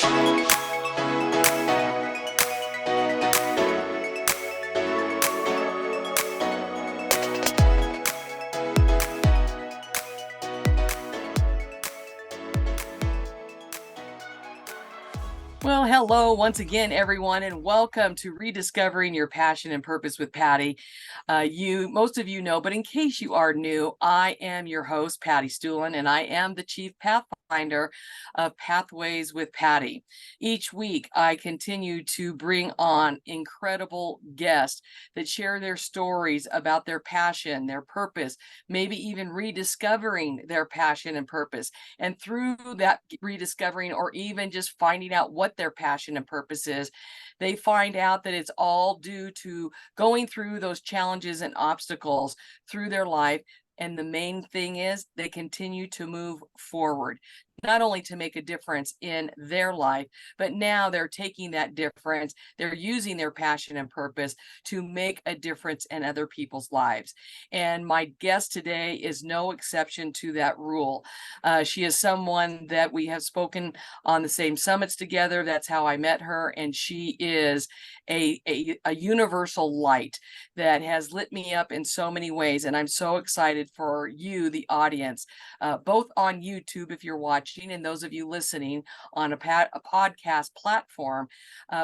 Well, hello once again, everyone, and welcome to Rediscovering Your Passion and Purpose with Patty. Most of you know, but in case you are new, I am your host, Patty Stuhlin, and I am the Chief Pathfinder of Pathways with Patty. Each week, I continue to bring on incredible guests that share their stories about their passion, their purpose, maybe even rediscovering their passion and purpose. And through that rediscovering, or even just finding out what their passion and purpose is, they find out that it's all due to going through those challenges and obstacles through their life. And the main thing is they continue to move forward, not only to make a difference in their life, but now they're taking that difference, they're using their passion and purpose to make a difference in other people's lives. And my guest today is no exception to that rule. She is someone that we have spoken on the same summits together. That's how I met her. And she is a universal light that has lit me up in so many ways. And I'm so excited for you, the audience, both on YouTube, if you're watching, and those of you listening on a podcast platform,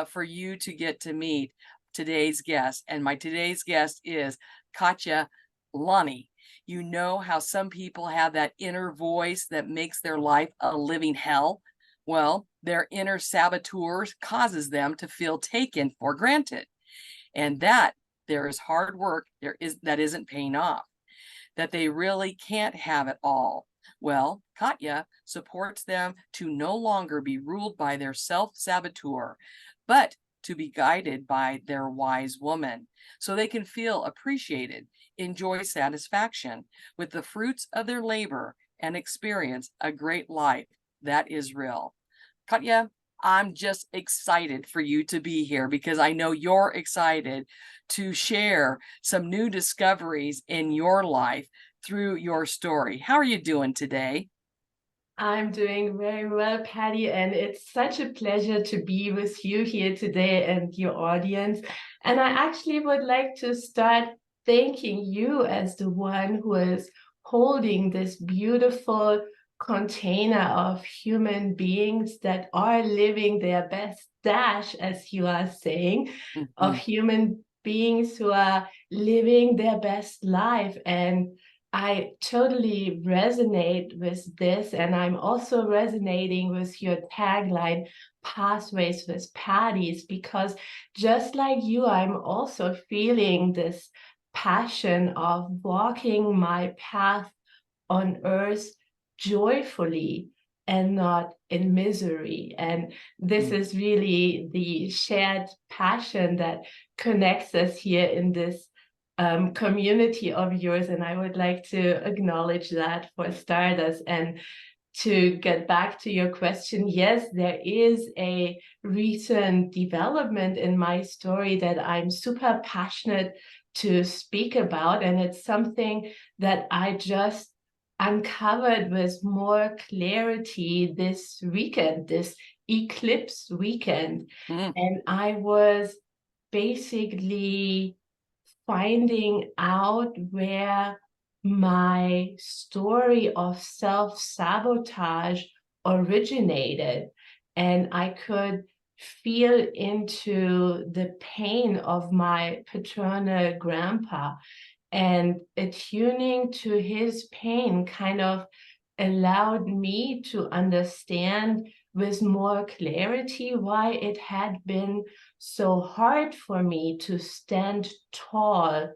for you to get to meet today's guest. And my today's guest is Katja Lany. You know how some people have that inner voice that makes their life a living hell? Well, their inner saboteurs causes them to feel taken for granted. And that there is hard work that isn't paying off, that they really can't have it all. Well, Katja supports them to no longer be ruled by their self-saboteur, but to be guided by their wise woman, so they can feel appreciated, enjoy satisfaction with the fruits of their labor, and experience a great life that is real. Katja, I'm just excited for you to be here because I know you're excited to share some new discoveries in your life through your story. How are you doing today? I'm doing very well, Patty, and it's such a pleasure to be with you here today and your audience. And I actually would like to start thanking you as the one who is holding this beautiful container of human beings that are living their best dash, as you are saying, of Mhm. human beings who are living their best life. And I totally resonate with this, and I'm also resonating with your tagline, Pathways with Patties, because just like you, I'm also feeling this passion of walking my path on earth joyfully and not in misery. And this is really the shared passion that connects us here in this community of yours. And I would like to acknowledge that for starters. And to get back to your question, yes, there is a recent development in my story that I'm super passionate to speak about. And it's something that I just uncovered with more clarity this weekend, this eclipse weekend. Mm. And I was basically finding out where my story of self-sabotage originated. And I could feel into the pain of my paternal grandpa, and attuning to his pain kind of allowed me to understand with more clarity why it had been so hard for me to stand tall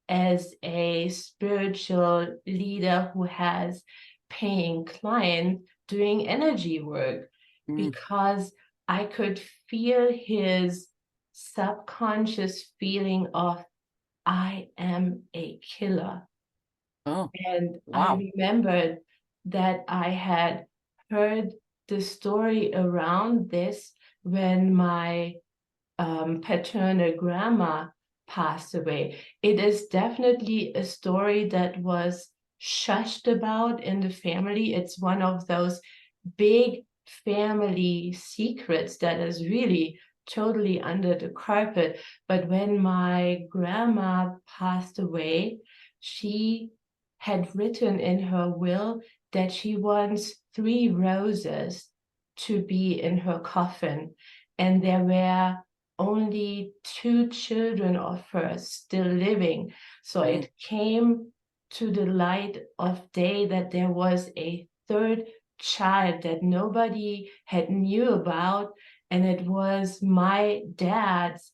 as a spiritual leader who has paying clients doing energy work, Mm. because I could feel his subconscious feeling of I am a killer. Oh, And I wow. remembered that I had heard the story around this when my paternal grandma passed away. It is definitely a story that was shushed about in the family. It's one of those big family secrets that is really totally under the carpet. But when my grandma passed away, she had written in her will that she wants 3 roses to be in her coffin. And there were only 2 children of hers still living. So it came to the light of day that there was a 3rd child that nobody had knew about, and it was my dad's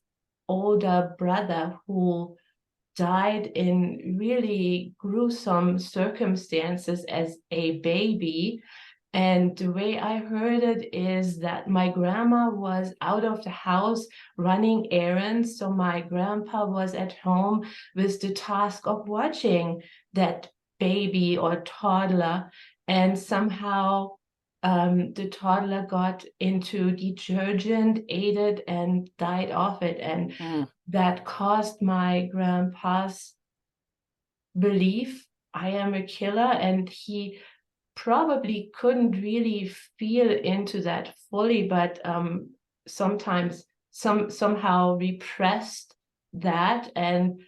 older brother who died in really gruesome circumstances as a baby. And the way I heard it is that my grandma was out of the house running errands, so my grandpa was at home with the task of watching that baby or toddler, and somehow the toddler got into detergent, ate it, and died of it. And that caused my grandpa's belief I am a killer, and he probably couldn't really feel into that fully, but sometimes somehow repressed that. And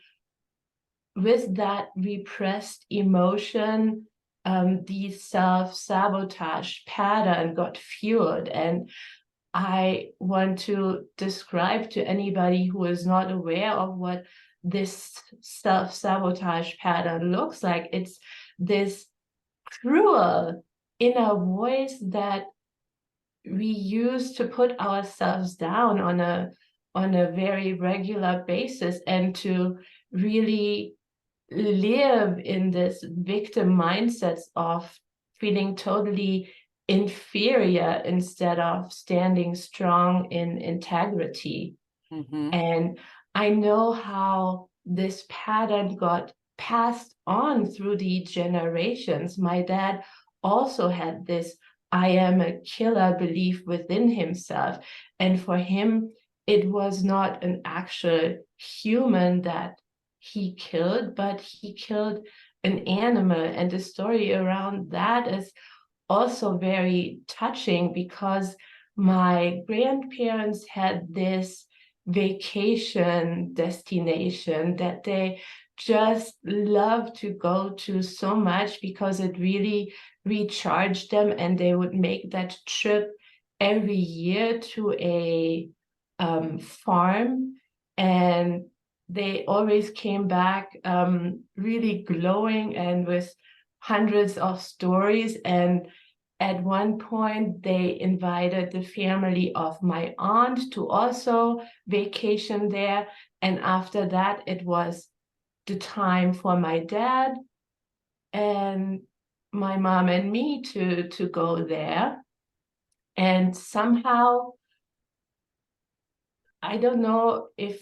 with that repressed emotion, the self-sabotage pattern got fueled. And I want to describe to anybody who is not aware of what this self-sabotage pattern looks like. It's this cruel inner voice that we use to put ourselves down on a very regular basis, and to really live in this victim mindsets of feeling totally inferior instead of standing strong in integrity. And I know how this pattern got passed on through the generations. My dad also had this I am a killer belief within himself. And for him, it was not an actual human that he killed, but he killed an animal. And the story around that is also very touching, because my grandparents had this vacation destination that they just loved to go to so much, because it really recharged them, and they would make that trip every year to a farm, and they always came back really glowing and with hundreds of stories. And at one point, they invited the family of my aunt to also vacation there. And after that, it was the time for my dad and my mom and me to go there. And somehow, I don't know if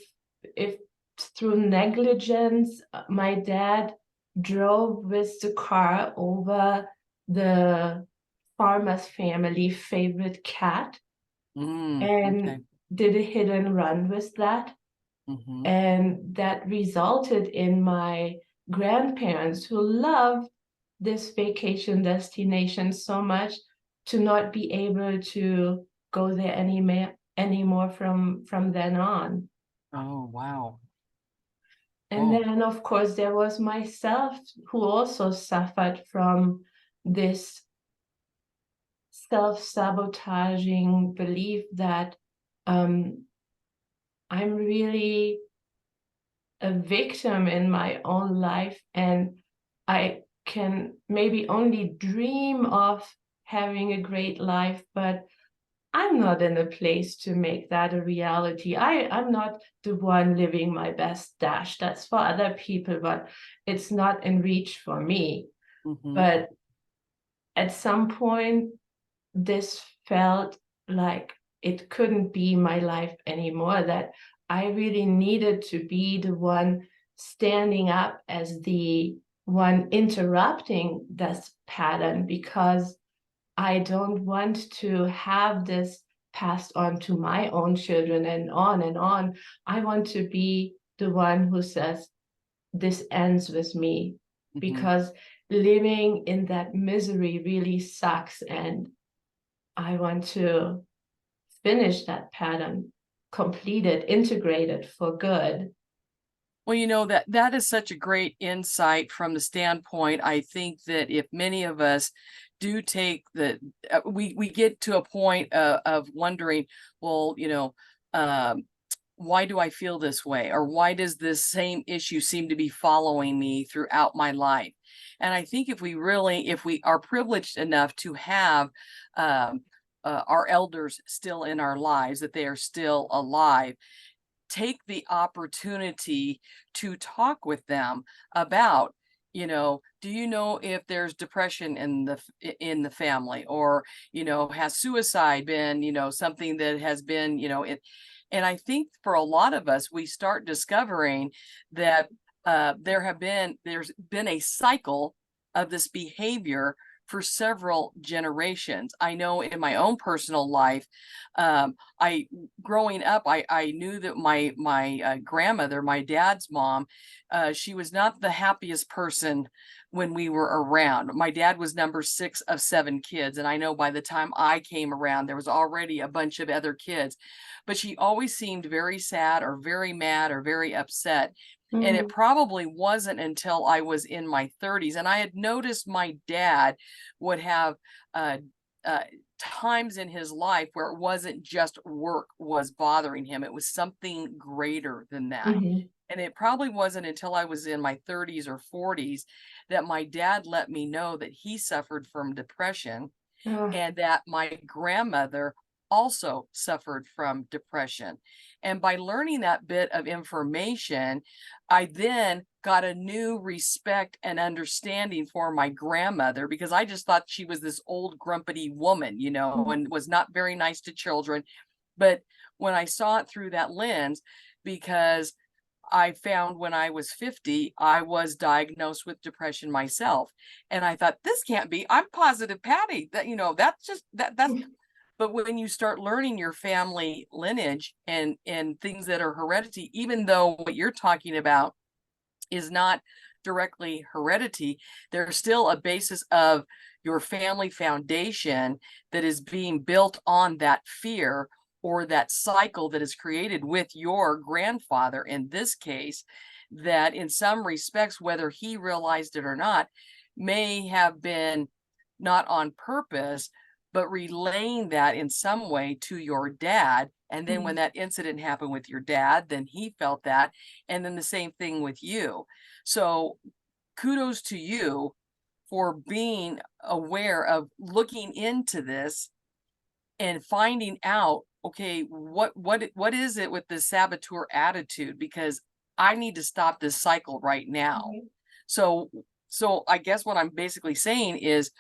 through negligence, my dad drove with the car over the farmer's family favorite cat, and did a hit and run with that. And that resulted in my grandparents, who loved this vacation destination so much, to not be able to go there anymore from then on. Oh, wow. And then, of course, there was myself, who also suffered from this self-sabotaging belief that I'm really a victim in my own life, and I can maybe only dream of having a great life, but I'm not in a place to make that a reality. I'm not the one living my best dash. That's for other people, but it's not in reach for me. But at some point, this felt like it couldn't be my life anymore, that I really needed to be the one standing up as the one interrupting this pattern, because I don't want to have this passed on to my own children and on and on. I want to be the one who says, this ends with me, because living in that misery really sucks. And I want to finish that pattern, complete it, integrate it for good. Well, that is such a great insight from the standpoint. I think that if many of us do take we get to a point of wondering, well, why do I feel this way? Or why does this same issue seem to be following me throughout my life? And I think if we are privileged enough to have our elders still in our lives, that they are still alive, take the opportunity to talk with them about, do you know if there's depression in the family, or has suicide been something that has been it. And I think for a lot of us, we start discovering that there's been a cycle of this behavior for several generations. I know in my own personal life, I growing up, I knew that my grandmother, my dad's mom, she was not the happiest person when we were around. My dad was number 6 of 7 kids, and I know by the time I came around, there was already a bunch of other kids. But she always seemed very sad or very mad or very upset. And it probably wasn't until I was in my 30s, and I had noticed my dad would have uh, uh, times in his life where it wasn't just work was bothering him. It was something greater than that. Mm-hmm. And it probably wasn't until I was in my 30s or 40s that my dad let me know that he suffered from depression, Oh. and that my grandmother also suffered from depression. And by learning that bit of information, I then got a new respect and understanding for my grandmother, because I just thought she was this old grumpy woman, and was not very nice to children. But when I saw it through that lens, because I found when I was 50, I was diagnosed with depression myself. And I thought, this can't be, I'm positive Patty. That's just that's but when you start learning your family lineage and things that are heredity, even though what you're talking about is not directly heredity, there's still a basis of your family foundation that is being built on that fear, or that cycle that is created with your grandfather in this case, that in some respects, whether he realized it or not, may have been not on purpose, but relaying that in some way to your dad. And then when that incident happened with your dad, then he felt that. And then the same thing with you. So kudos to you for being aware of looking into this and finding out, okay, what is it with this saboteur attitude? Because I need to stop this cycle right now. So I guess what I'm basically saying is,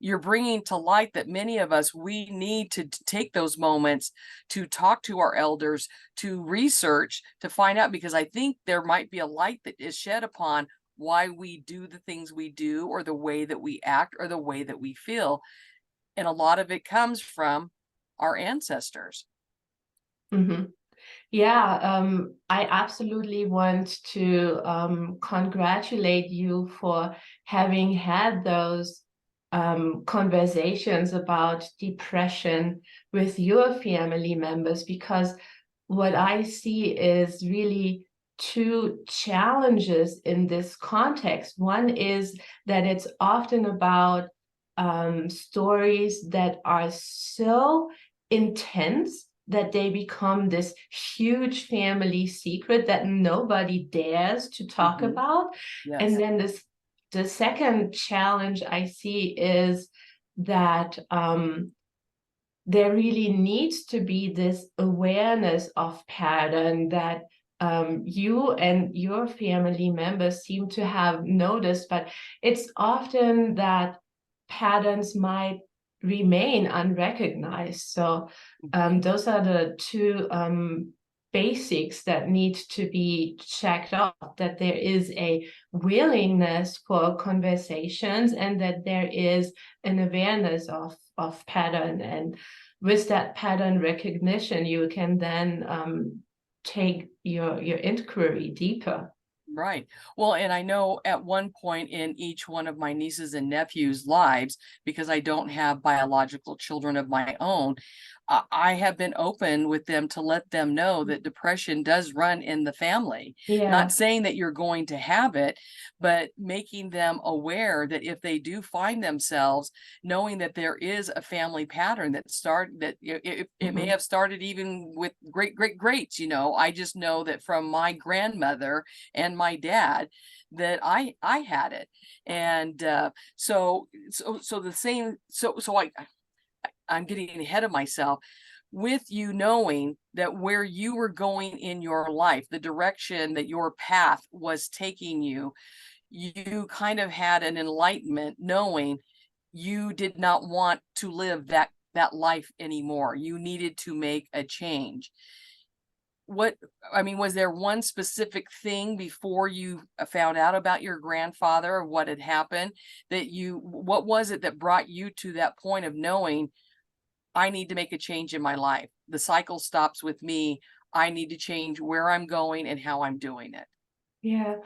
you're bringing to light that many of us, we need to take those moments to talk to our elders, to research, to find out, because I think there might be a light that is shed upon why we do the things we do, or the way that we act, or the way that we feel. And a lot of it comes from our ancestors. Mm-hmm. Yeah, I absolutely want to congratulate you for having had those conversations about depression with your family members, because what I see is really two challenges in this context. One is that it's often about stories that are so intense that they become this huge family secret that nobody dares to talk about. Yes. And then the second challenge I see is that there really needs to be this awareness of pattern that you and your family members seem to have noticed, but it's often that patterns might remain unrecognized. So those are the two basics that need to be checked off, that there is a willingness for conversations, and that there is an awareness of pattern. And with that pattern recognition, you can then take your inquiry deeper. Right. Well, and I know at one point in each one of my nieces and nephews' lives, because I don't have biological children of my own, I have been open with them to let them know that depression does run in the family. Yeah. Not saying that you're going to have it, but making them aware that if they do find themselves, knowing that there is a family pattern that it may Mhm. have started even with greats. I just know that from my grandmother and my dad that I had it. And so the same so I'm getting ahead of myself with you knowing that where you were going in your life, the direction that your path was taking you, you kind of had an enlightenment knowing you did not want to live that life anymore. You needed to make a change. What I mean, was there one specific thing before you found out about your grandfather or what had happened what was it that brought you to that point of knowing, I need to make a change in my life? The cycle stops with me. I need to change where I'm going and how I'm doing it. Yeah,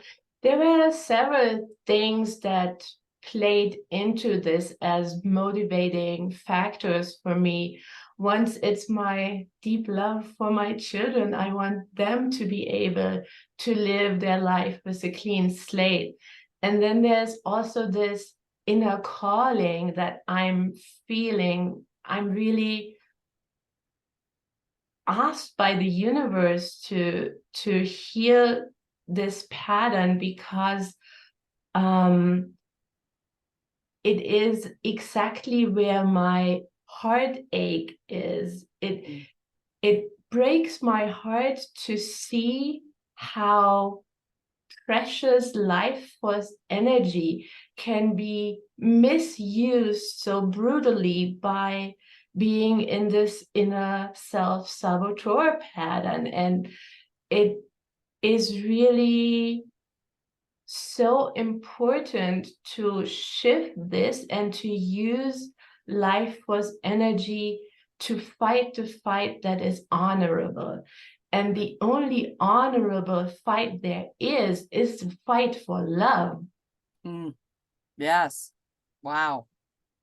there were several things that played into this as motivating factors for me. Once, it's my deep love for my children. I want them to be able to live their life with a clean slate. And then there's also this inner calling that I'm feeling. I'm really asked by the universe to heal this pattern, because um, it is exactly where my heartache is. Mm, It breaks my heart to see how precious life force energy can be misused so brutally by being in this inner self-saboteur pattern. And it is really so important to shift this and to use life force energy to fight the fight that is honorable. And the only honorable fight there is the fight for love. mm, yes. Wow.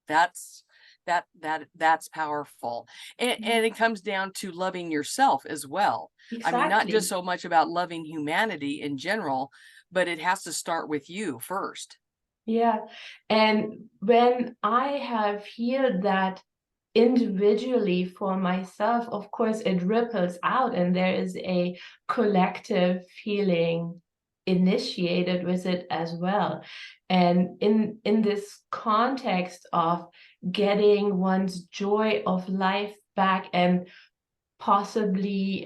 That's that's powerful. And it comes down to loving yourself as well. I mean, not just Exactly. so much about loving humanity in general, but it has to start with you first. Yeah. And when I have healed that individually for myself, of course, it ripples out and there is a collective feeling initiated with it as well. And in this context of getting one's joy of life back and possibly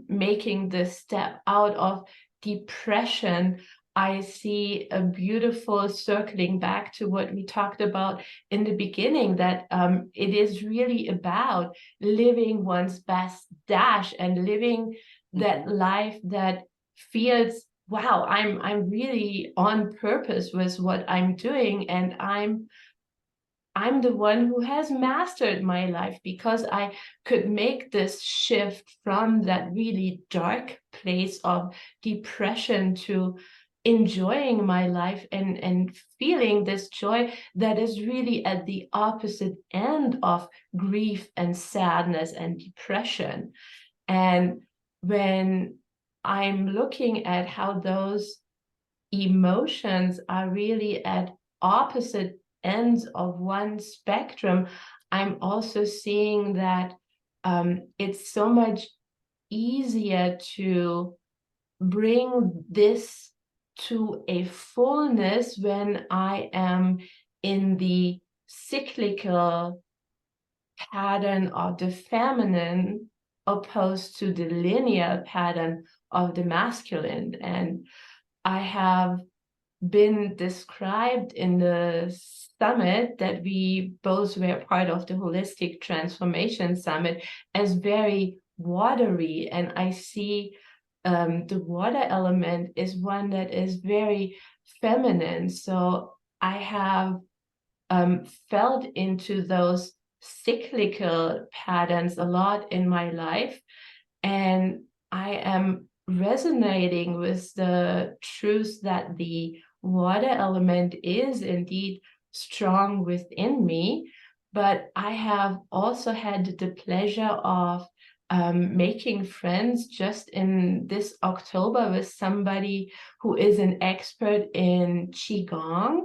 making the step out of depression, I see a beautiful circling back to what we talked about in the beginning, that it is really about living one's best dash and living that Mhm. life that feels, wow, I'm really on purpose with what I'm doing, and I'm the one who has mastered my life, because I could make this shift from that really dark place of depression to enjoying my life and feeling this joy that is really at the opposite end of grief and sadness and depression. And when I'm looking at how those emotions are really at opposite ends of one spectrum, I'm also seeing that it's so much easier to bring this to a fullness when I am in the cyclical pattern of the feminine opposed to the linear pattern of the masculine. And I have been described in the summit that we both were part of, the Holistic Transformation Summit, as very watery. And I see the water element is one that is very feminine. So I have felt into those cyclical patterns a lot in my life. And I am resonating with the truth that the water element is indeed strong within me. But I have also had the pleasure of making friends just in this October with somebody who is an expert in Qigong.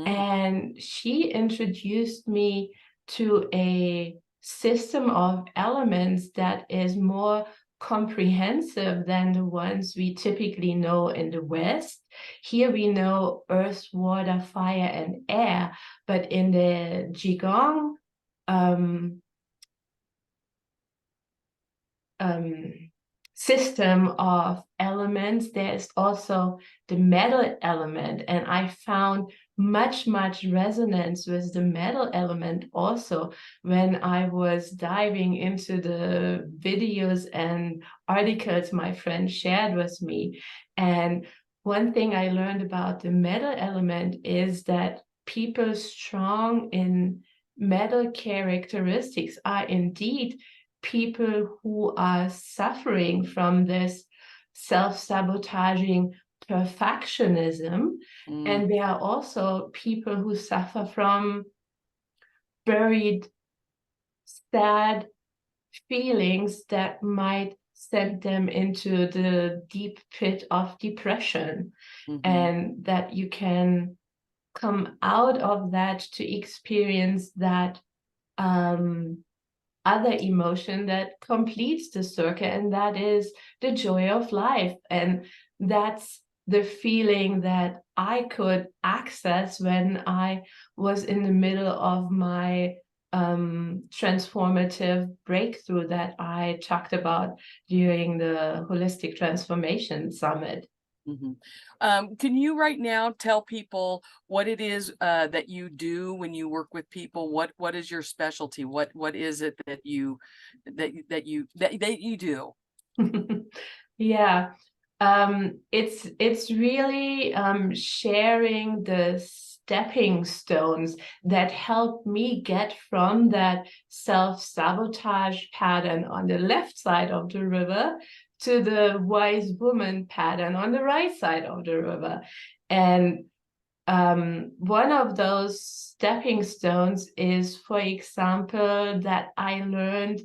Mm. And she introduced me to a system of elements that is more comprehensive than the ones we typically know in the West. Here we know earth, water, fire, and air, but in the Qigong um, um, system of elements, there's also the metal element. And I found much resonance with the metal element also when I was diving into the videos and articles my friend shared with me. And one thing I learned about the metal element is that people strong in metal characteristics are indeed people who are suffering from this self-sabotaging perfectionism. Mm. And there are also people who suffer from buried, sad feelings that might send them into the deep pit of depression. Mm-hmm. And that you can come out of that to experience that other emotion that completes the circle, and that is the joy of life. And that's the feeling that I could access when I was in the middle of my transformative breakthrough that I talked about during the Holistic Transformation Summit. Mm-hmm. Can you right now tell people what it is that you do when you work with people? What is your specialty? What is it that you do? Yeah, it's really sharing the stepping stones that help me get from that self-sabotage pattern on the left side of the river to the wise woman pattern on the right side of the river. And one of those stepping stones is, for example, that I learned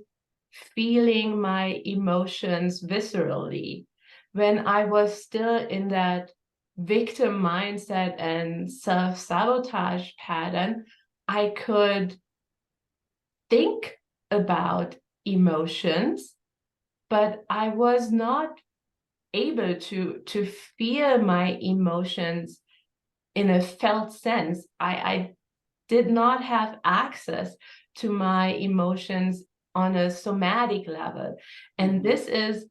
feeling my emotions viscerally. When I was still in that victim mindset and self-sabotage pattern, I could think about emotions, but I was not able to feel my emotions in a felt sense. I did not have access to my emotions on a somatic level. And Mm-hmm. this is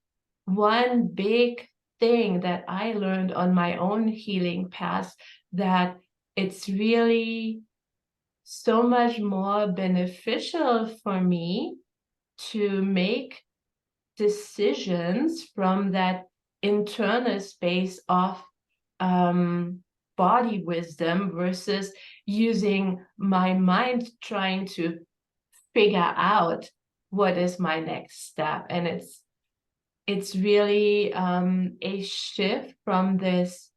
one big thing that I learned on my own healing path, that it's really so much more beneficial for me to make decisions from that internal space of um, body wisdom versus using my mind trying to figure out what is my next step. And it's really a shift from this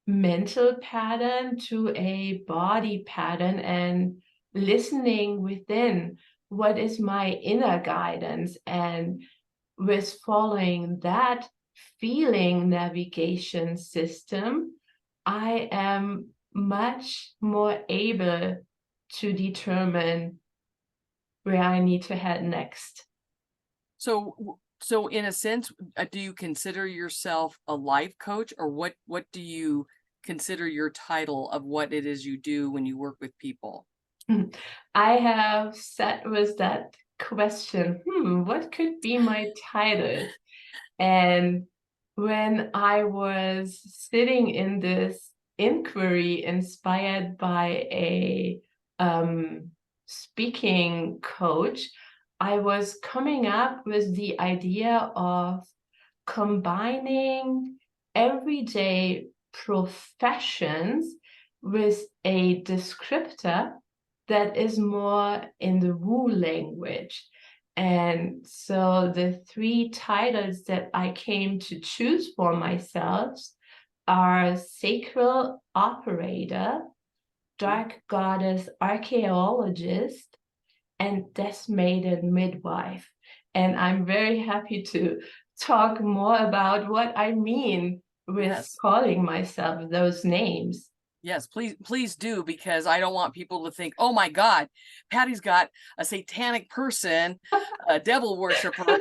mental pattern to a body pattern, and listening within what is my inner guidance, and with following that feeling navigation system, I am much more able to determine where I need to head next. So in a sense, do you consider yourself a life coach, or what do you consider your title of what it is you do when you work with people? I have sat with that question, what could be my title? And when I was sitting in this inquiry inspired by a speaking coach, I was coming up with the idea of combining everyday professions with a descriptor that is more in the woo language. And so the three titles that I came to choose for myself are Sacral Operator, Dark Goddess Archaeologist, and Death Maiden Midwife. And I'm very happy to talk more about what I mean with Yes. calling myself those names. Yes, please do, because I don't want people to think, oh my God, Patty's got a satanic person, a devil worshiper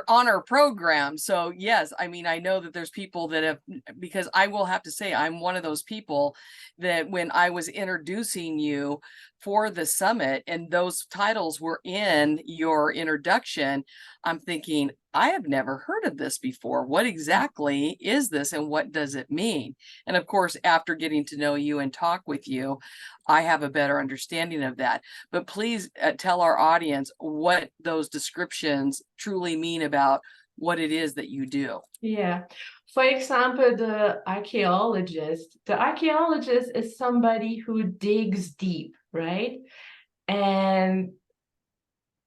on her program. So yes, I mean, I know that there's people that have, because I will have to say I'm one of those people that when I was introducing you for the summit and those titles were in your introduction, I'm thinking, I have never heard of this before. What exactly is this and what does it mean? And of course, after getting to know you and talk with you, I have a better understanding of that. But please tell our audience what those descriptions truly mean about what it is that you do. Yeah. For example, the archaeologist. The archaeologist is somebody who digs deep, right? And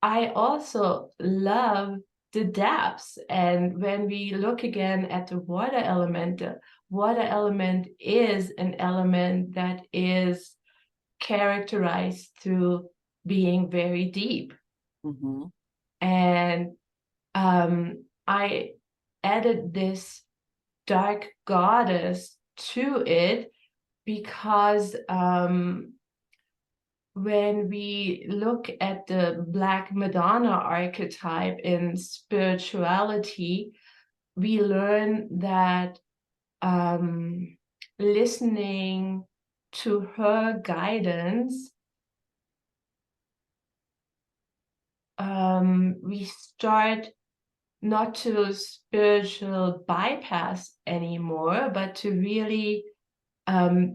I also love the depths. And when we look again at the water element is an element that is characterized through being very deep. Mhm. And I added this dark goddess to it because when we look at the Black Madonna archetype in spirituality, we learn that listening to her guidance, we start not to spiritual bypass anymore, but to really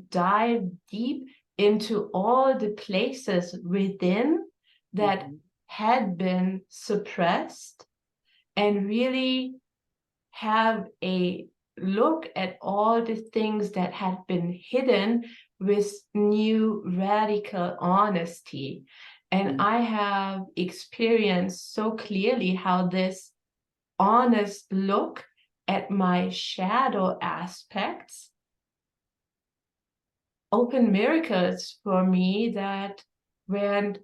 dive deep into all the places within that had been suppressed and really have a look at all the things that had been hidden with new radical honesty. And I have experienced so clearly how this honest look at my shadow aspects open miracles for me that weren't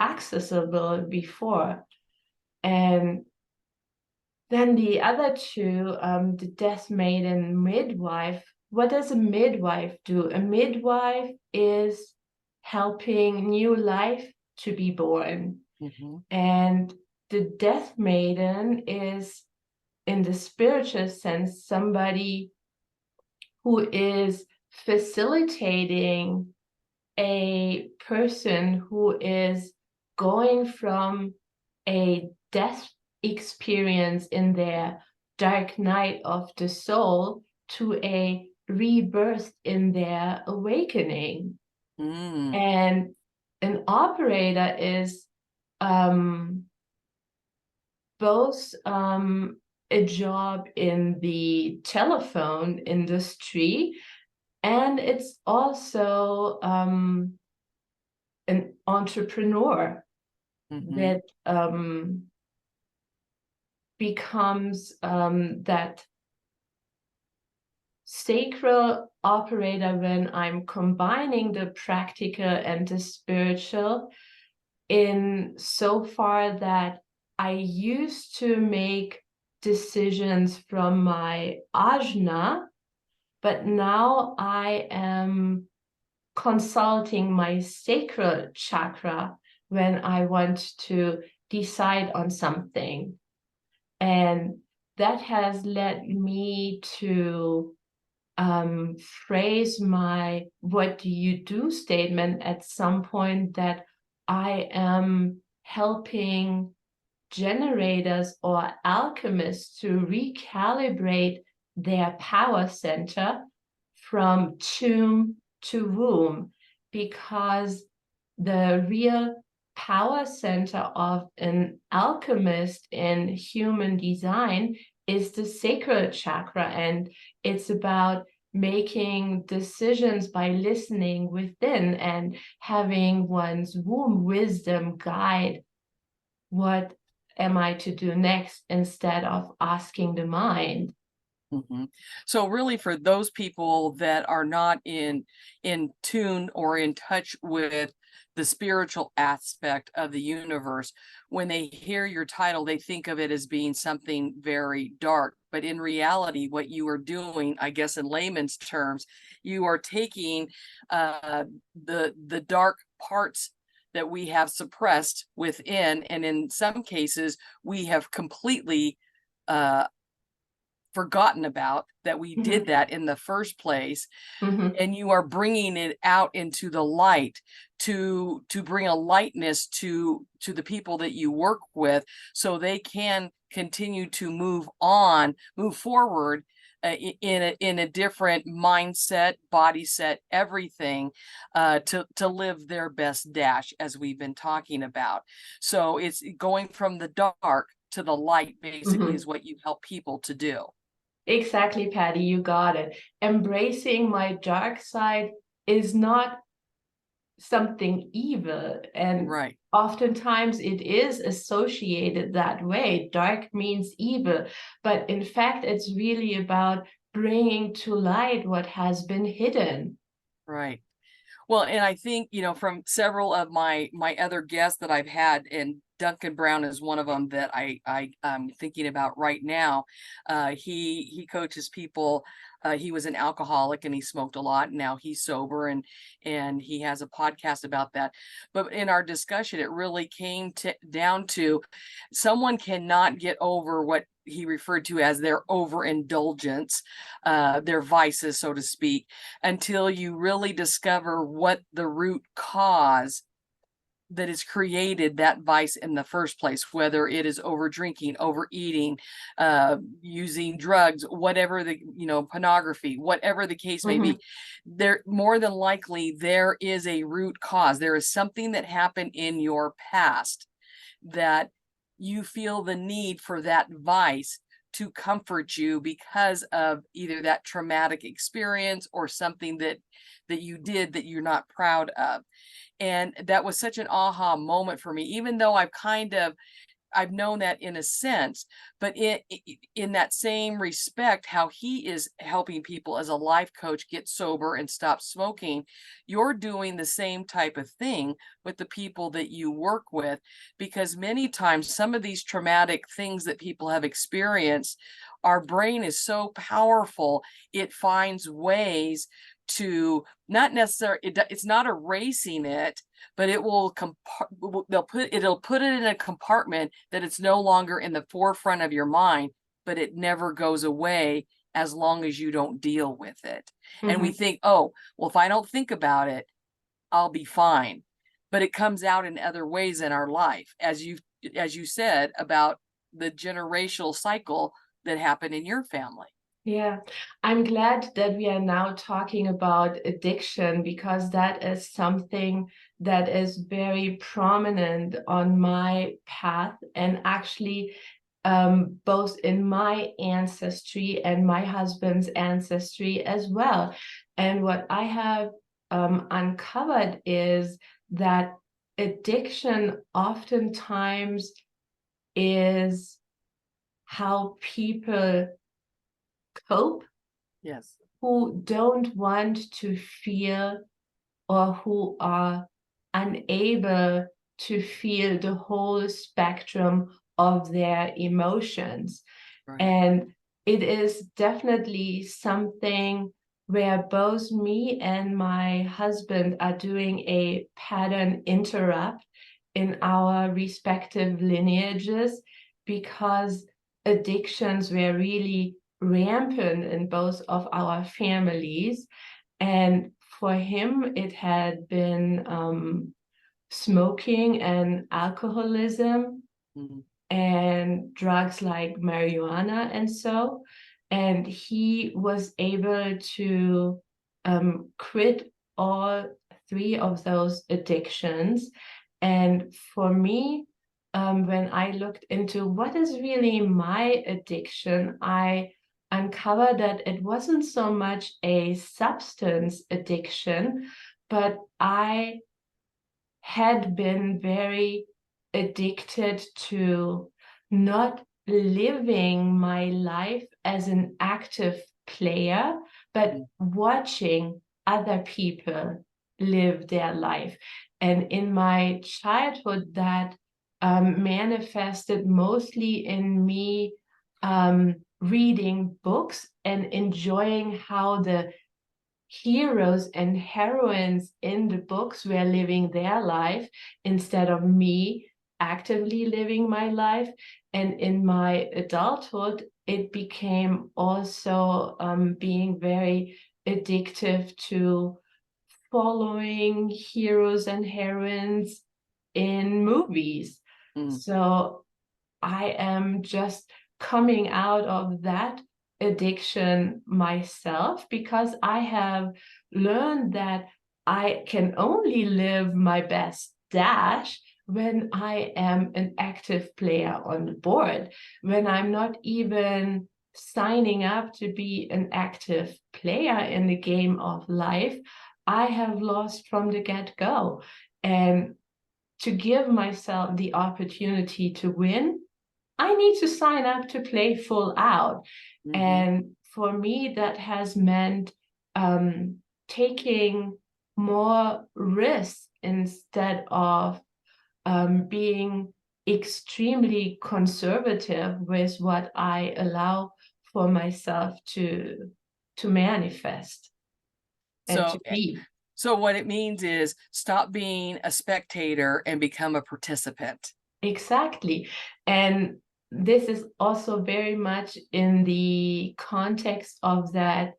accessible before. And then the other two, the death maiden midwife. What does a midwife do? A midwife is helping new life to be born. And the death maiden is, in the spiritual sense, somebody who is facilitating a person who is going from a death experience in their dark night of the soul to a rebirth in their awakening. And an operator is both a job in the telephone industry, and it's also an entrepreneur that becomes that sacral operator when I'm combining the practical and the spiritual, in so far that I used to make decisions from my ajna, but now I am consulting my sacral chakra when I want to decide on something. And that has led me to phrase my "what do you do" statement at some point, that I am helping generators or alchemists to recalibrate their power center from tomb to womb, because the real power center of an alchemist in human design is the sacral chakra, and it's about making decisions by listening within and having one's womb wisdom guide what am I to do next, instead of asking the mind. So really, for those people that are not in tune or in touch with the spiritual aspect of the universe, when they hear your title, they think of it as being something very dark. But in reality, what you are doing, I guess in layman's terms, you are taking the dark parts that we have suppressed within, and in some cases, we have completely forgotten about that we did Mhm. that in the first place, Mhm. and you are bringing it out into the light to bring a lightness to the people that you work with, so they can continue to move forward in a different mindset, body set, everything, to live their best dash, as we've been talking about. So it's going from the dark to the light, basically, Mhm. is what you help people to do. Exactly, Patty, you got it. Embracing my dark side is not something evil, and Right. oftentimes it is associated that way. Dark means evil, but in fact, it's really about bringing to light what has been hidden. Right. Well, and I think, from several of my other guests that I've had, and Duncan Brown is one of them that I'm thinking about right now. He coaches people. He was an alcoholic and he smoked a lot. Now he's sober, and he has a podcast about that. But in our discussion, it really came down to someone cannot get over what he referred to as their overindulgence, their vices, so to speak, until you really discover what the root cause that has created that vice in the first place, whether it is over drinking, overeating, using drugs, whatever pornography, whatever the case may be. Mhm. There, more than likely, there is a root cause. There is something that happened in your past that you feel the need for that vice to comfort you because of either that traumatic experience or something that you did that you're not proud of. And that was such an aha moment for me, even though I've known that in a sense, but in that same respect, how he is helping people as a life coach get sober and stop smoking, you're doing the same type of thing with the people that you work with, because many times some of these traumatic things that people have experienced, our brain is so powerful, it finds ways to not necessarily, it's not erasing it, but it will it'll put it in a compartment that it's no longer in the forefront of your mind, but it never goes away as long as you don't deal with it. And we Mhm. think, oh, well, if I don't think about it, I'll be fine. But it comes out in other ways in our life, as you said about the generational cycle that happened in your family. Yeah, I'm glad that we are now talking about addiction, because that is something that is very prominent on my path, and actually both in my ancestry and my husband's ancestry as well. And what I have uncovered is that addiction oftentimes is how people cope Yes. who don't want to feel, or who are unable to feel the whole spectrum of their emotions. Right. And it is definitely something where both me and my husband are doing a pattern interrupt in our respective lineages, because addictions were really rampant in both of our families. And for him, it had been smoking and alcoholism Mhm. and drugs like marijuana and so. And he was able to quit all three of those addictions. And for me, when I looked into what is really my addiction, I uncovered that it wasn't so much a substance addiction, but I had been very addicted to not living my life as an active player, but watching other people live their life. And in my childhood, that manifested mostly in me reading books and enjoying how the heroes and heroines in the books were living their life instead of me actively living my life. And in my adulthood, it became also being very addictive to following heroes and heroines in movies. Mm. So I am just coming out of that addiction myself, because I have learned that I can only live my best dash when I am an active player on the board, when I'm not even signing up to be an active player in the game of life. I have lost from the get-go. And to give myself the opportunity to win, I need to sign up to play full out. Mm-hmm. And for me, that has meant taking more risks instead of being extremely conservative with what I allow for myself to manifest and So, to be. so what it means is stop being a spectator and become a participant. Exactly. And this is also very much in the context of that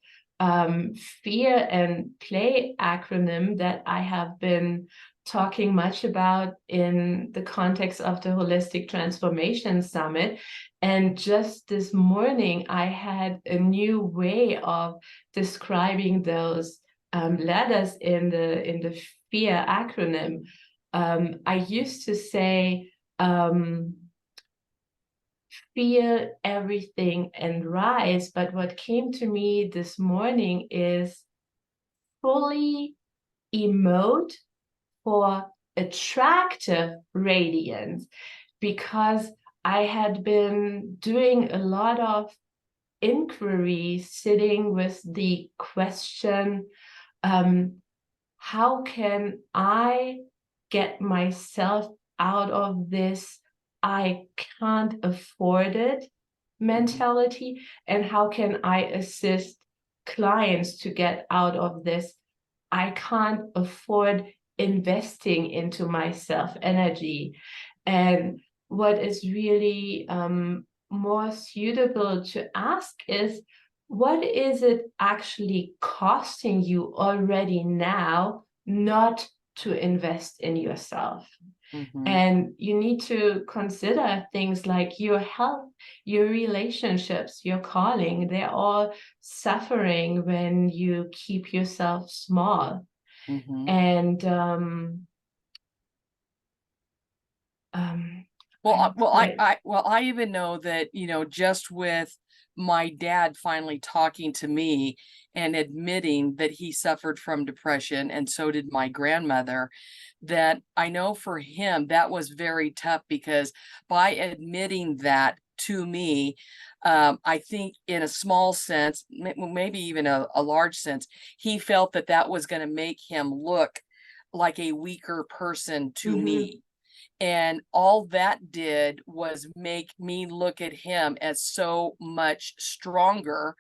fear and play acronym that I have been talking much about in the context of the Holistic Transformation Summit. And just this morning, I had a new way of describing those letters in the fear acronym. I used to say, feel everything and rise. But what came to me this morning is fully emote for attractive radiance, because I had been doing a lot of inquiry, sitting with the question, how can I get myself out of this I can't afford it mentality, and how can I assist clients to get out of this I can't afford investing into myself energy? And what is really more suitable to ask is, what is it actually costing you already now not to invest in yourself? Mm-hmm. And you need to consider things like your health, your relationships, your calling. They're all suffering when you keep yourself small. Mm-hmm. And I would say, I even know that, just with my dad finally talking to me and admitting that he suffered from depression, and so did my grandmother, that I know for him that was very tough, because by admitting that to me, I think in a small sense, maybe even a large sense, he felt that that was going to make him look like a weaker person to mhm, me. And all that did was make me look at him as so much stronger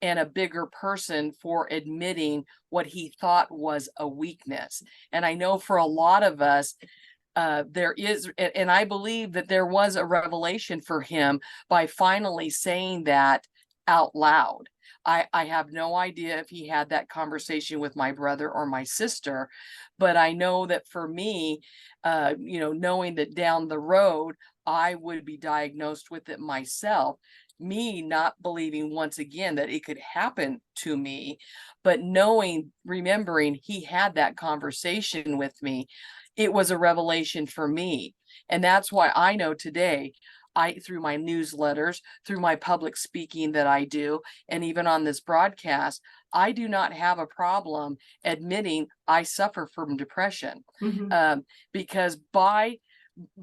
and a bigger person for admitting what he thought was a weakness. And I know for a lot of us, there is, and I believe that there was a revelation for him by finally saying that out loud. I have no idea if he had that conversation with my brother or my sister, but I know that for me, knowing that down the road I would be diagnosed with it myself, me not believing once again that it could happen to me, but knowing, remembering he had that conversation with me, it was a revelation for me. And that's why I know today, through my newsletters, through my public speaking that I do, and even on this broadcast, I do not have a problem admitting I suffer from depression. mhm, Because by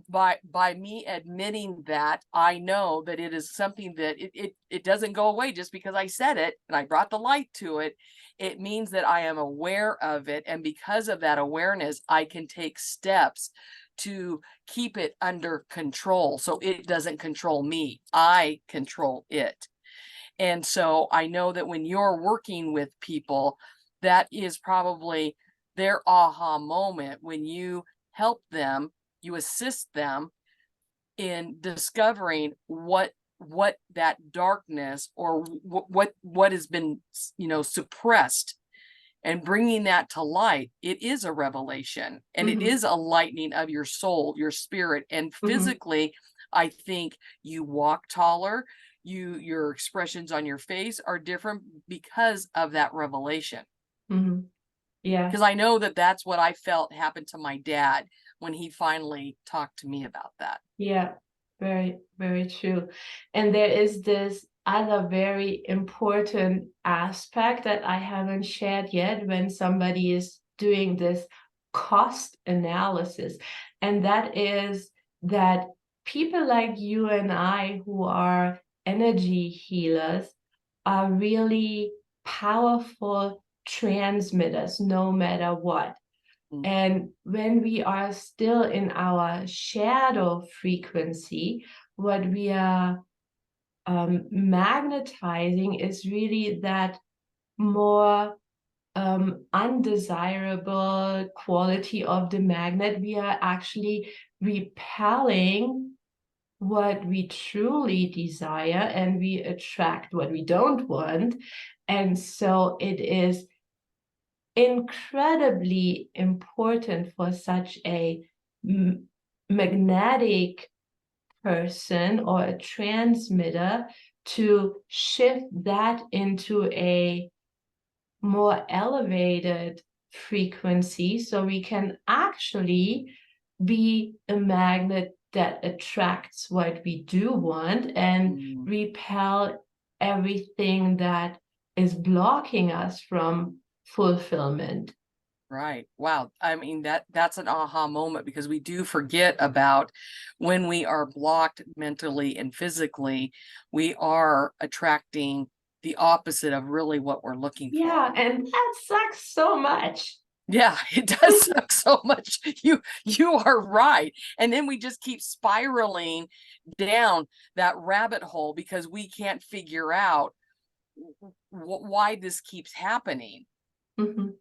by me admitting that, I know that it is something that it doesn't go away just because I said it and I brought the light to it. It means that I am aware of it, and because of that awareness, I can take steps to keep it under control so it doesn't control me. I control it. And so I know that when you're working with people, that is probably their aha moment when you help them, you assist them in discovering what that darkness or what has been, suppressed, and bringing that to light. It is a revelation, and it Mm-hmm. is a lightening of your soul, your spirit, and Mm-hmm. physically, I think you walk taller. Your expressions on your face are different because of that revelation. Mm-hmm. Yeah. Because I know that that's what I felt happened to my dad when he finally talked to me about that. Yeah, very, very true. And there is this other very important aspect that I haven't shared yet when somebody is doing this cost analysis. And that is that people like you and I, who are energy healers, are really powerful transmitters no matter what. Mm. And when we are still in our shadow frequency, what we are magnetizing is really that more undesirable quality of the magnet. We are actually repelling what we truly desire, and we attract what we don't want. And so it is incredibly important for such a magnetic person or a transmitter to shift that into a more elevated frequency so we can actually be a magnet that attracts what we do want and Mm. repel everything that is blocking us from fulfillment. Right. Wow. I mean, that's an aha moment, because we do forget about when we are blocked mentally and physically, we are attracting the opposite of really what we're looking Yeah, for. and that sucks so much. Yeah, it does suck so much. You are right. And then we just keep spiraling down that rabbit hole because we can't figure out why this keeps happening. Mhm. And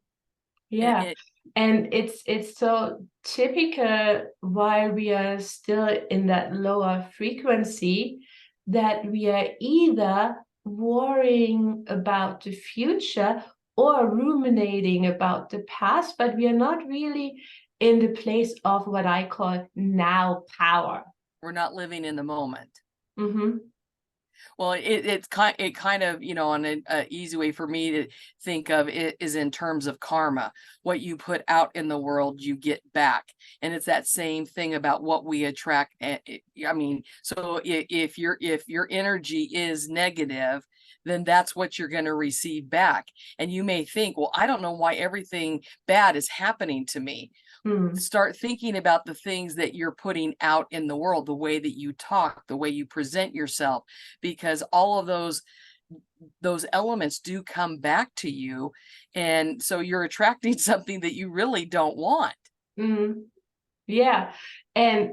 Yeah, and it's so typical while we are still in that lower frequency that we are either worrying about the future or ruminating about the past, but we are not really in the place of what I call now power. we're not living in the moment. Mm-hmm. Well, it kind of, on a easy way for me to think of it is in terms of karma. What you put out in the world, you get back. And it's that same thing about what we attract. I mean, so if your energy is negative, then that's what you're going to receive back. And you may think, well, I don't know why everything bad is happening to me. Mm. Start thinking about the things that you're putting out in the world, the way that you talk, the way you present yourself, because all of those elements do come back to you. And so you're attracting something that you really don't want. Mm. Yeah, and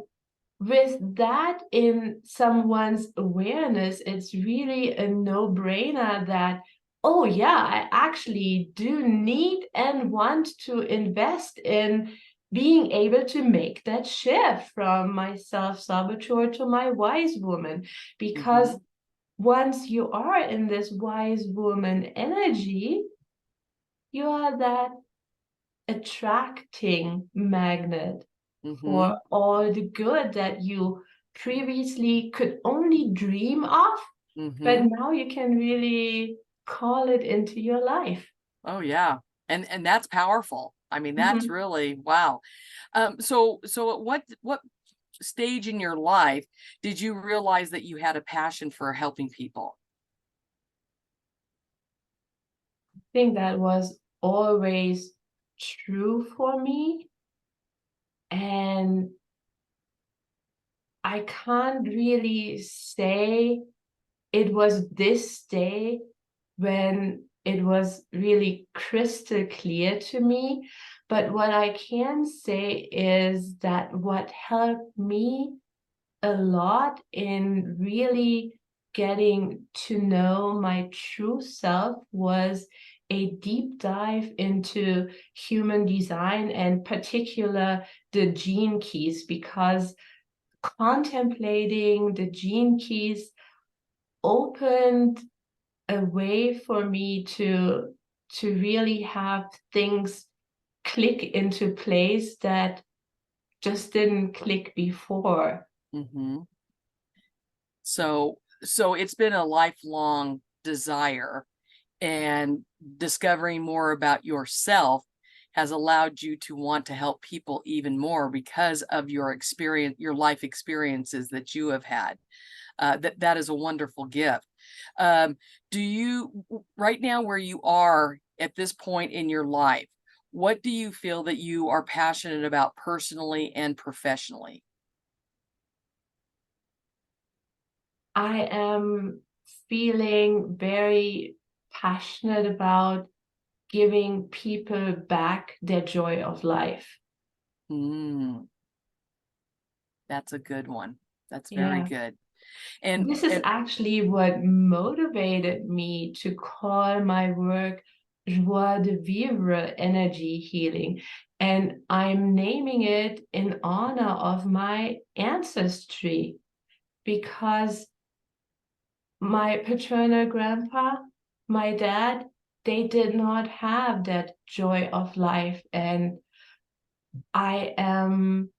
with that in someone's awareness, it's really a no-brainer that, oh yeah, I actually do need and want to invest in being able to make that shift from my self-saboteur to my wise woman. Because Mhm. once you are in this wise woman energy, you are that attracting magnet for Mhm. all the good that you previously could only dream of, but Mhm. now you can really call it into your life. Oh yeah. And that's powerful. I mean, that's Mhm. really wow. So at what stage in your life did you realize that you had a passion for helping people? I think that was always true for me. And I can't really say it was this day when it was really crystal clear to me. But what I can say is that what helped me a lot in really getting to know my true self was a deep dive into human design, and particular the gene keys, because contemplating the gene keys opened a way for me to really have things click into place that just didn't click before. Mm-hmm. So it's been a lifelong desire, and discovering more about yourself has allowed you to want to help people even more because of your experience, your life experiences that you have had. That is a wonderful gift. Do you, right now where you are at this point in your life, what do you feel that you are passionate about personally and professionally? I am feeling very passionate about giving people back their joy of life. Mm, that's a good one. That's very Yeah. good. And This is actually what motivated me to call my work joie de vivre, energy healing. And I'm naming it in honor of my ancestry, because my paternal grandpa, my dad, they did not have that joy of life. And I am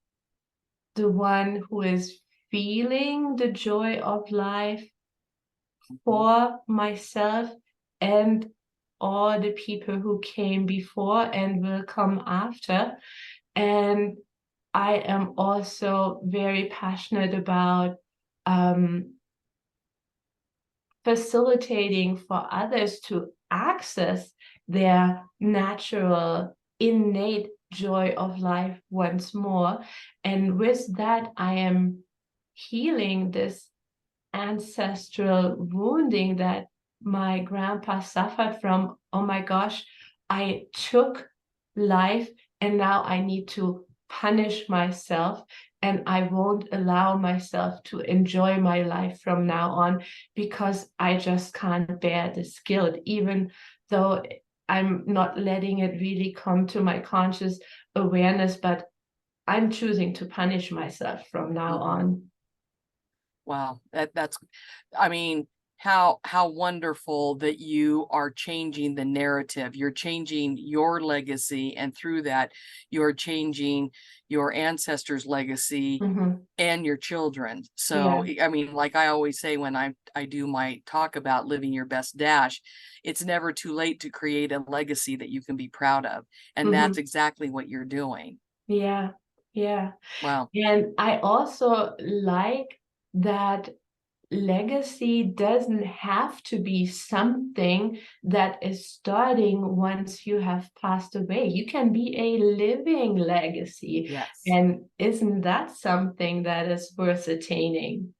the one who is feeling the joy of life for myself and all the people who came before and will come after. And I am also very passionate about um, facilitating for others to access their natural, innate joy of life once more. And with that, I am healing this ancestral wounding that my grandpa suffered from. Oh my gosh, I took life and now I need to punish myself, and I won't allow myself to enjoy my life from now on because I just can't bear this guilt, even though I'm not letting it really come to my conscious awareness, but I'm choosing to punish myself from now mhm. on. Wow, that's, I mean, how wonderful that you are changing the narrative. You're changing your legacy, and through that, you're changing your ancestors' legacy Mhm. and your children. So, Yeah. I mean, like I always say when I do my talk about living your best dash, it's never too late to create a legacy that you can be proud of. And that's Mhm. exactly what you're doing. Yeah. Yeah. Wow. And I also like that legacy doesn't have to be something that is starting once you have passed away. You can be a living legacy. Yes. And isn't that something that is worth attaining?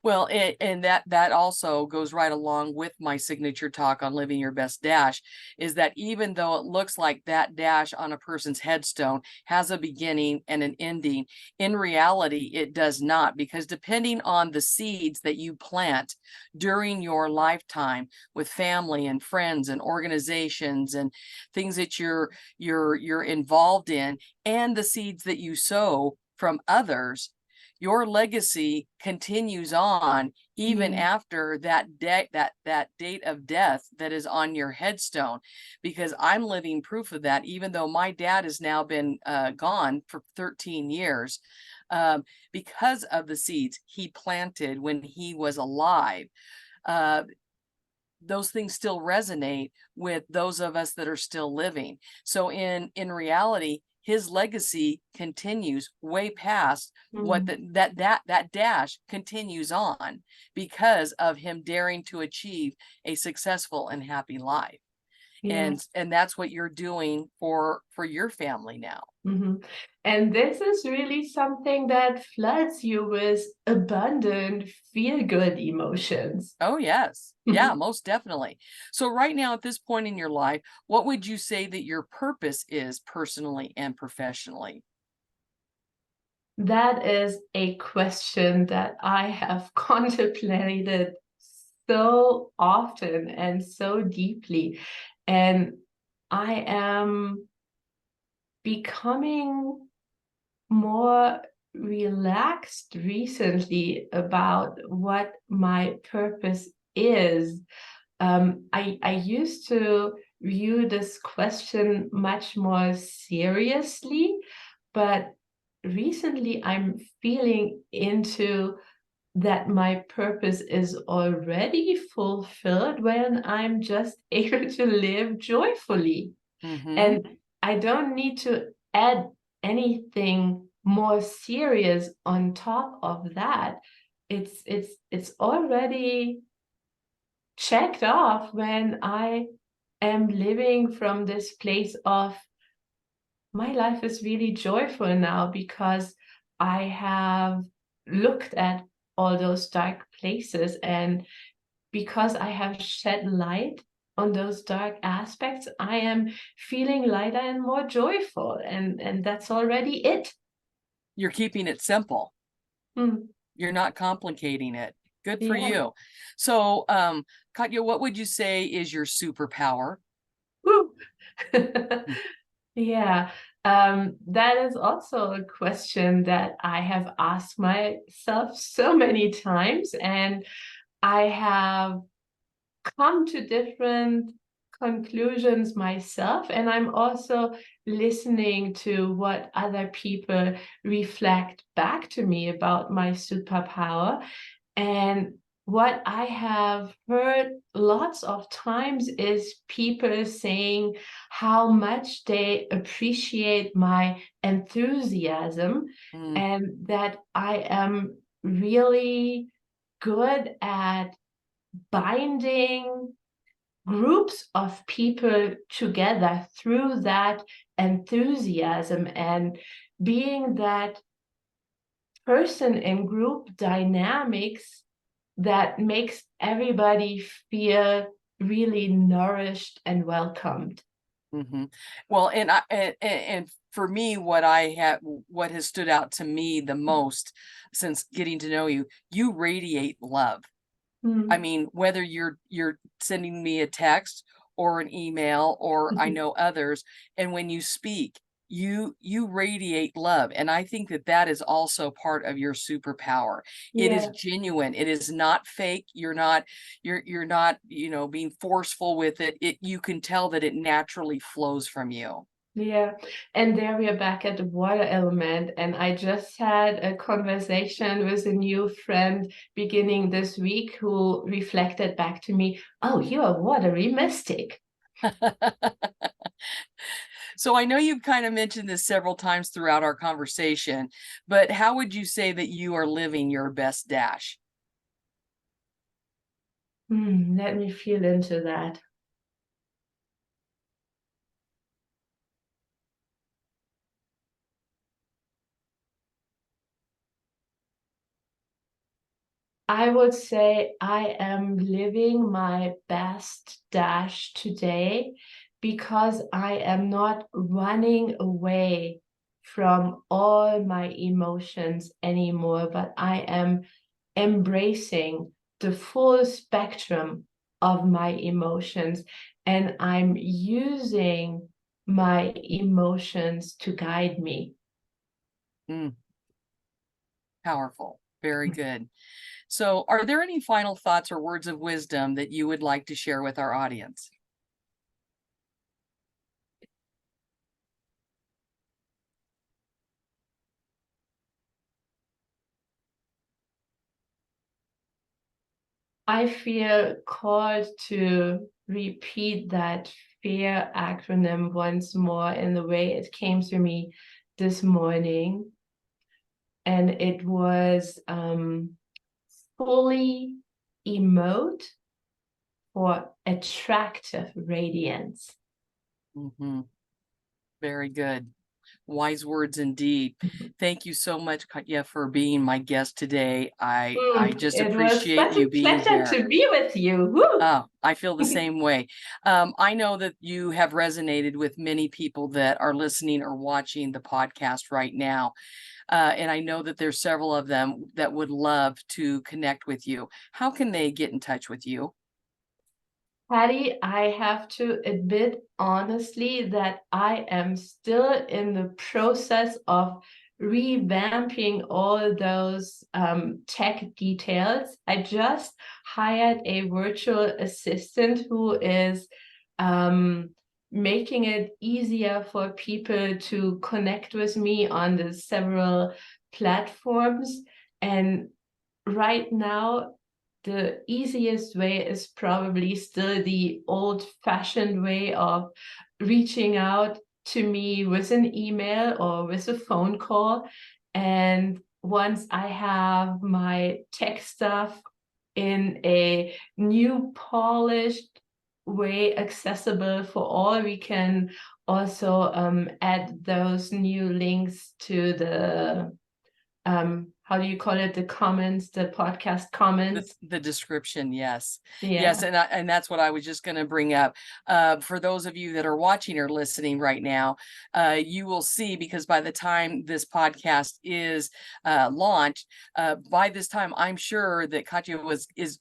Well, and that also goes right along with my signature talk on living your best dash, is that even though it looks like that dash on a person's headstone has a beginning and an ending, in reality, it does not, because depending on the seeds that you plant during your lifetime with family and friends and organizations and things that you're involved in, and the seeds that you sow from others, your legacy continues on even Yeah. after that date of death that is on your headstone, because I'm living proof of that. Even though my dad has now been gone for 13 years, because of the seeds he planted when he was alive, uh, those things still resonate with those of us that are still living. So in reality, his legacy continues way past what Mhm. that dash continues on because of him daring to achieve a successful and happy life. Yeah. and that's what you're doing for your family now. Mhm. And this is really something that floods you with abundant, feel-good emotions. Oh, yes. Yeah, most definitely. So right now at this point in your life, what would you say that your purpose is personally and professionally? That is a question that I have contemplated so often and so deeply. And I am becoming more relaxed recently about what my purpose is. I used to view this question much more seriously, but recently I'm feeling into that my purpose is already fulfilled when I'm just able to live joyfully. Mhm. And I don't need to add anything more serious on top of that. It's already checked off when I am living from this place of my life is really joyful now because I have looked at all those dark places, and because I have shed light on those dark aspects, I am feeling lighter and more joyful, and that's already it. You're keeping it simple. Hmm. You're not complicating it. Good for Yeah. you. So, Katja, what would you say is your superpower? Woo. Mm. Yeah, that is also a question that I have asked myself so many times, and I have come to different conclusions myself, and I'm also listening to what other people reflect back to me about my superpower. And what I have heard lots of times is people saying how much they appreciate my enthusiasm, Mm. and that I am really good at binding groups of people together through that enthusiasm, and being that person in group dynamics that makes everybody feel really nourished and welcomed. Mhm. Well, and for me, what has stood out to me the most since getting to know you, you radiate love. I Mm. mean, whether you're sending me a text or an email, or I know others, and when you speak, you radiate love, and I think that that is also part of your superpower. It is Yeah, genuine. It is not fake. You're not, being forceful with it. You can tell that it naturally flows from you. yeah. And there we are back at the water element. And I just had a conversation with a new friend beginning this week who reflected back to me, oh, you're a watery mystic. So I know you've kind of mentioned this several times throughout our conversation, but how would you say that you are living your best dash? Let me feel into that. I would say I am living my best dash today because I am not running away from all my emotions anymore, but I am embracing the full spectrum of my emotions, and I'm using my emotions to guide me. Mm, powerful. Very good. So, are there any final thoughts or words of wisdom that you would like to share with our audience? I feel called to repeat that FAIR acronym once more in the way it came to me this morning. And it was fully emote, or attractive radiance. Mm-hmm. Very good. Wise words indeed. Thank you so much, Katja, for being my guest today. I just It was appreciate such you a being pleasure here. to be with you. Woo! Oh, I feel the same way. I know that you have resonated with many people that are listening or watching the podcast right now. And I know that there's several of them that would love to connect with you. How can they get in touch with you? Patty, I have to admit honestly that I am still in the process of revamping all those tech details. I just hired a virtual assistant who is making it easier for people to connect with me on the several platforms. And right now, the easiest way is probably still the old-fashioned way of reaching out to me with an email or with a phone call. And once I have my tech stuff in a new polished way accessible for all, we can also add those new links to the how do you call it, the comments, the podcast comments. The description, yes. Yes, Yeah. and that's what I was just going to bring up. For those of you that are watching or listening right now, you will see, because by the time this podcast is launched, by this time I'm sure that Katja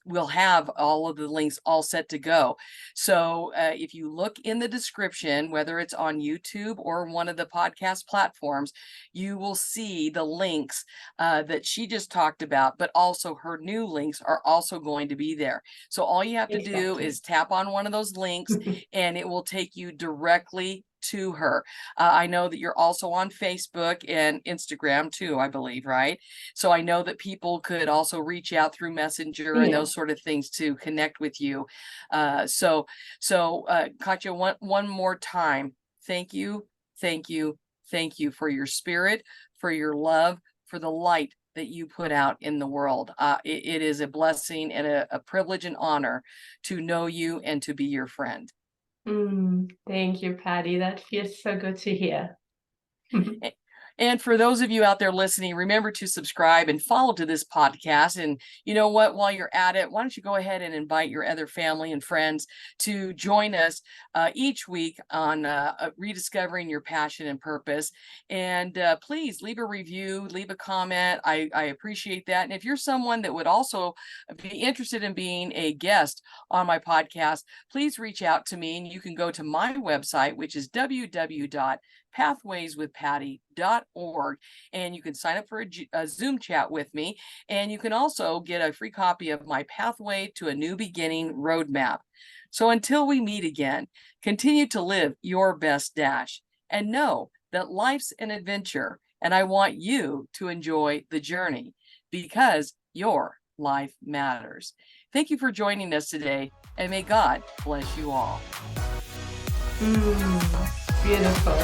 will have all of the links all set to go. So if you look in the description, whether it's on YouTube or one of the podcast platforms, you will see the links that she just talked about, but also her new links are also going to be there. So all you have to do is tap on one of those links and it will take you directly to her. I know that you're also on Facebook and Instagram too, I believe, right? So I know that people could also reach out through Messenger and those sort of things to connect with you. So Katja, one more time, thank you, thank you, thank you for your spirit, for your love, for the light that you put out in the world. It is a blessing and a privilege and honor to know you and to be your friend. Thank you, Patty. That feels so good to hear. And for those of you out there listening, remember to subscribe and follow to this podcast. And you know what, while you're at it, why don't you go ahead and invite your other family and friends to join us each week on rediscovering your passion and purpose. And please leave a review, leave a comment. I appreciate that. And if you're someone that would also be interested in being a guest on my podcast, please reach out to me, and you can go to my website, which is www.pathwayswithpatty.org, and you can sign up for a Zoom chat with me, and you can also get a free copy of my Pathway to a New Beginning roadmap. So until we meet again, continue to live your best dash and know that life's an adventure, and I want you to enjoy the journey because your life matters. Thank you for joining us today, and may God bless you all. Beautiful.